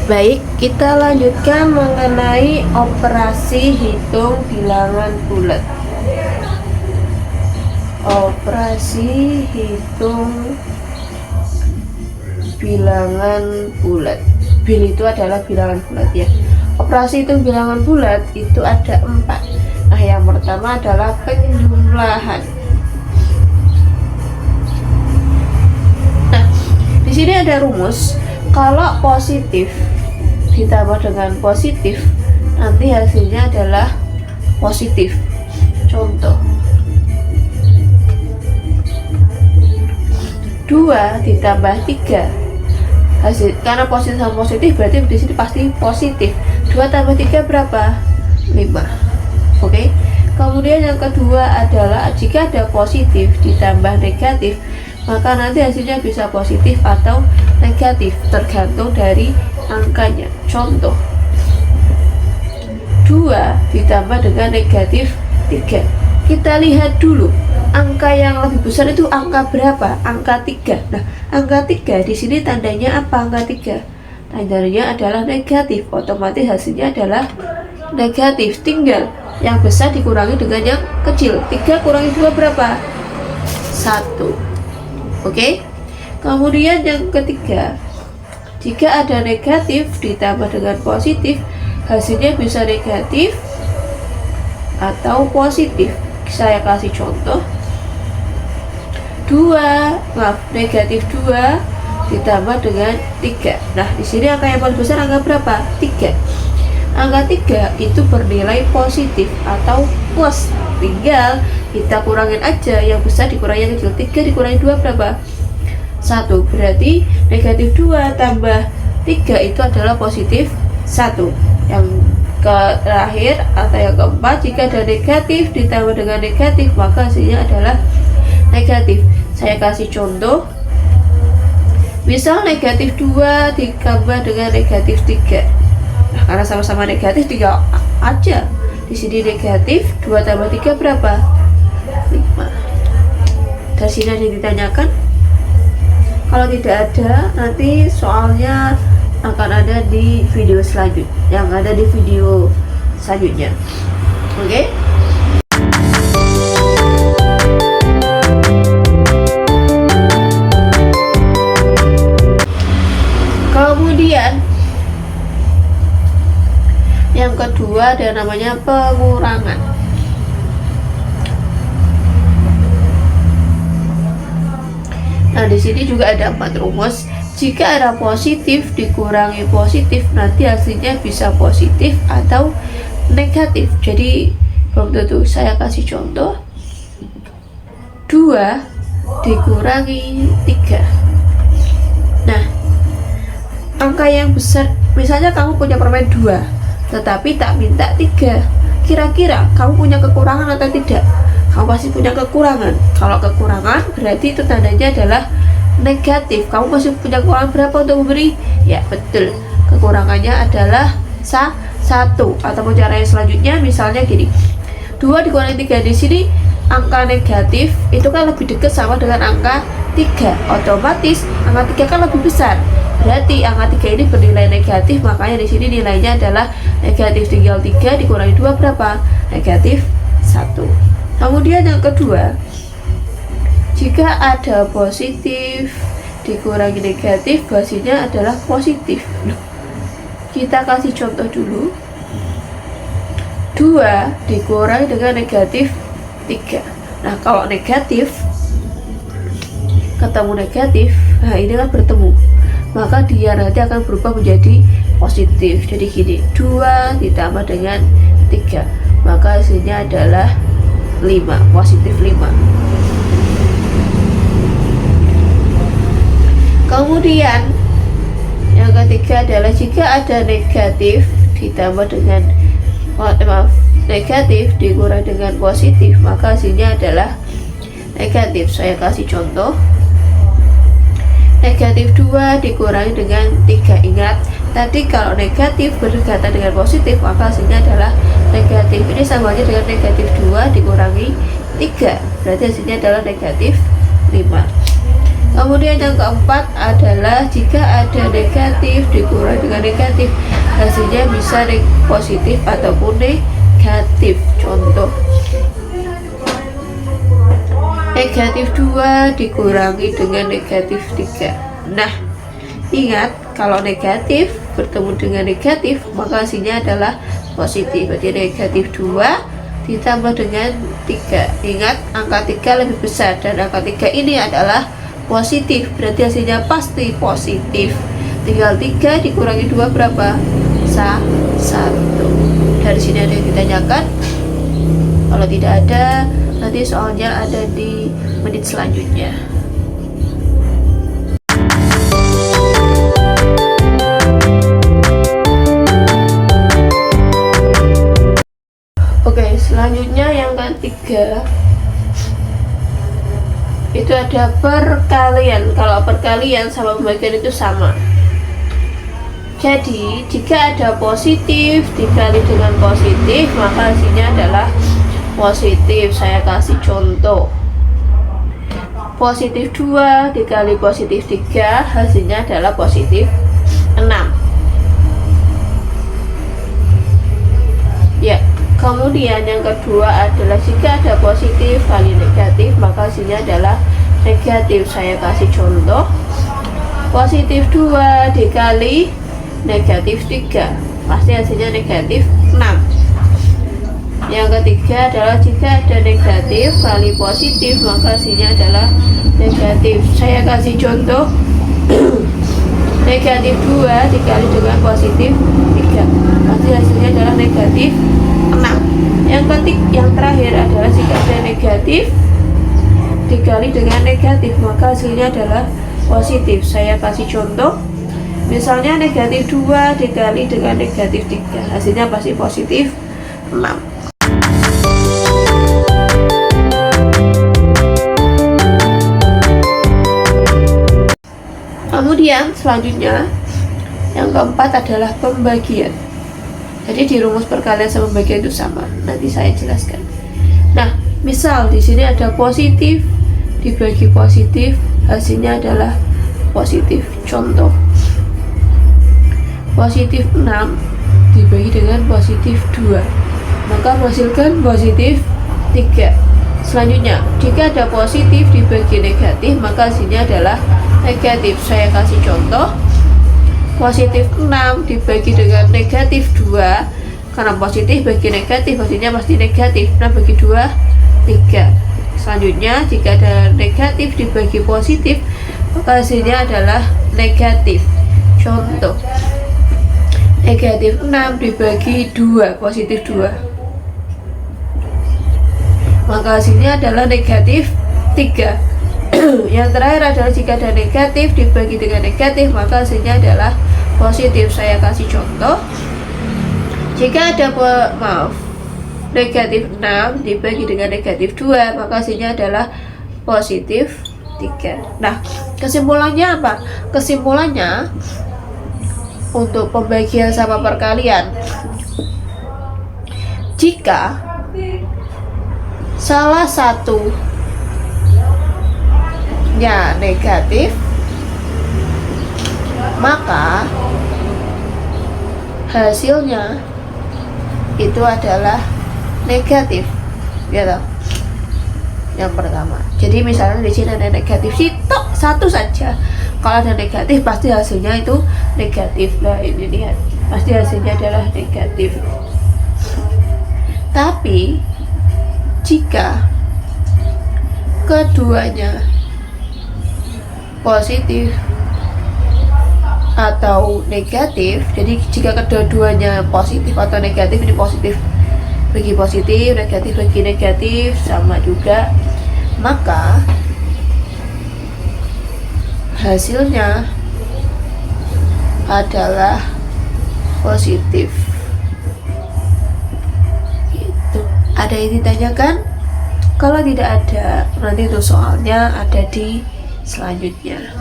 Baik, kita lanjutkan mengenai operasi hitung bilangan bulat. Operasi hitung bilangan bulat. Bil itu adalah bilangan bulat ya. Operasi hitung bilangan bulat itu ada 4. Nah, yang pertama adalah penjumlahan. Nah, di sini ada rumus. Kalau positif ditambah dengan positif, nanti hasilnya adalah positif. Contoh, 2 ditambah 3. Hasil, karena positif sama positif berarti di sini pasti positif. 2 tambah 3 berapa? 5. Oke. Kemudian yang kedua adalah jika ada positif ditambah negatif, maka nanti hasilnya bisa positif atau negatif tergantung dari angkanya. Contoh, 2 ditambah dengan negatif 3. Kita lihat dulu angka yang lebih besar itu angka berapa? Angka 3. Nah, angka 3 di sini tandanya apa? Angka 3 tandanya adalah negatif, otomatis hasilnya adalah negatif. Tinggal yang besar dikurangi dengan yang kecil. 3 kurangi 2 berapa? 1. Oke. Kemudian yang ketiga, jika ada negatif ditambah dengan positif, hasilnya bisa negatif atau positif. Saya kasih contoh, negatif 2 ditambah dengan 3. Nah, di sini angka yang paling besar angka berapa? 3. Angka 3 itu bernilai positif atau plus. Tinggal kita kurangin aja, yang besar dikurangi yang kecil. 3 dikurangi 2 berapa? 1. Berarti negatif 2 tambah 3 itu adalah positif 1. Yang terakhir atau yang keempat, jika ada negatif ditambah dengan negatif, maka hasilnya adalah negatif. Saya kasih contoh, misal negatif 2 ditambah dengan negatif 3. Nah, karena sama-sama negatif, tinggal aja di sini negatif 2 tambah 3 berapa? 5. Dari sini ada yang ditanyakan? Kalau tidak ada, nanti soalnya akan ada di video selanjutnya, yang ada di video selanjutnya. Oke? Kemudian yang kedua ada namanya pengurangan. Nah, di sini juga ada 4 rumus. Jika ada positif dikurangi positif, nanti hasilnya bisa positif atau negatif. Jadi belum tentu. Saya kasih contoh, 2 dikurangi 3. Nah, angka yang besar, misalnya kamu punya permen 2 tetapi tak minta 3, kira-kira kamu punya kekurangan atau tidak? Kamu pasti punya kekurangan. Kalau kekurangan berarti itu tandanya adalah negatif. Kamu masih punya kekurangan berapa untuk memberi? Ya betul, kekurangannya adalah 1. Atau cara yang selanjutnya, misalnya gini, 2 dikurangi 3. Di sini angka negatif itu kan lebih dekat sama dengan angka 3. Otomatis angka 3 kan lebih besar. Berarti angka 3 ini bernilai negatif, makanya di sini nilainya adalah negatif. Tinggal 3 dikurangi 2 berapa? Negatif 1. Kemudian yang kedua, jika ada positif dikurangi negatif, hasilnya adalah positif. Kita kasih contoh dulu, 2 dikurangi dengan negatif 3. Nah, kalau negatif ketemu negatif, nah ini kan bertemu, maka dia nanti akan berubah menjadi positif. Jadi gini, 2 ditambah dengan 3, maka hasilnya adalah 5, positif 5. Kemudian yang ketiga adalah jika ada negatif ditambah dengan negatif dikurangi dengan positif, maka hasilnya adalah negatif. Saya kasih contoh, negatif 2 dikurangi dengan 3. Ingat, tadi kalau negatif berdekatan dengan positif, maka hasilnya adalah negatif. Ini sama aja dengan negatif 2 dikurangi 3, berarti hasilnya adalah negatif 5. Kemudian yang keempat adalah jika ada negatif dikurangi dengan negatif, hasilnya bisa positif ataupun negatif. Contoh, negatif 2 dikurangi dengan negatif 3. Nah, ingat kalau negatif bertemu dengan negatif maka hasilnya adalah positif. Berarti negatif 2 ditambah dengan 3. Ingat, angka 3 lebih besar dan angka 3 ini adalah positif, berarti hasilnya pasti positif. Tinggal 3 dikurangi 2 berapa? 1. Dari sini ada yang ditanyakan? Kalau tidak ada, nanti soalnya ada di menit selanjutnya. Oke, selanjutnya yang ketiga itu ada perkalian. Kalau perkalian sama pembagian itu sama. Jadi jika ada positif dikali dengan positif maka hasilnya adalah positif. Saya kasih contoh, positif 2 dikali positif 3 hasilnya adalah positif 6. Ya, kemudian yang kedua adalah jika ada positif kali negatif maka hasilnya adalah negatif. Saya kasih contoh, positif 2 dikali negatif 3 pasti hasilnya negatif 6. Yang ketiga adalah jika ada negatif kali positif maka hasilnya adalah negatif. Saya kasih contoh, negatif 2 dikali dengan positif 3 pasti hasilnya adalah negatif 6. Yang terakhir adalah jika ada negatif dikali dengan negatif maka hasilnya adalah positif. Saya kasih contoh, misalnya negatif 2 dikali dengan negatif 3 hasilnya pasti positif 6. Kemudian selanjutnya yang keempat adalah pembagian. Jadi di rumus perkalian sama pembagian itu sama. Nanti saya jelaskan. Nah, misal di sini ada positif dibagi positif, hasilnya adalah positif. Contoh, positif 6 dibagi dengan positif 2 maka menghasilkan positif 3. Selanjutnya, jika ada positif dibagi negatif maka hasilnya adalah negatif. Saya kasih contoh, positif 6 dibagi dengan negatif 2, karena positif bagi negatif hasilnya pasti negatif. 6 bagi 2 3. Selanjutnya, jika ada negatif dibagi positif maka hasilnya adalah negatif. Contoh, negatif 6 dibagi 2 positif 2 maka hasilnya adalah negatif 3. Yang terakhir adalah jika ada negatif dibagi dengan negatif maka hasilnya adalah positif. Saya kasih contoh, jika ada negatif 6 dibagi dengan negatif 2 maka hasilnya adalah positif 3. Nah, kesimpulannya apa? Kesimpulannya untuk pembagian sama perkalian, jika salah satunya negatif maka hasilnya itu adalah negatif, gitu. Yang pertama, jadi misalnya di sini ada negatif satu saja, kalau ada negatif pasti hasilnya itu negatif. Nah, ini lihat, pasti hasilnya adalah negatif. Tapi jika keduanya positif atau negatif, jadi jika kedua-duanya positif atau negatif, ini positif bagi positif, negatif bagi negatif sama juga, maka hasilnya adalah positif. Gitu. Ada yang ditanyakan? Kalau tidak ada, nanti untuk soalnya ada di selanjutnya.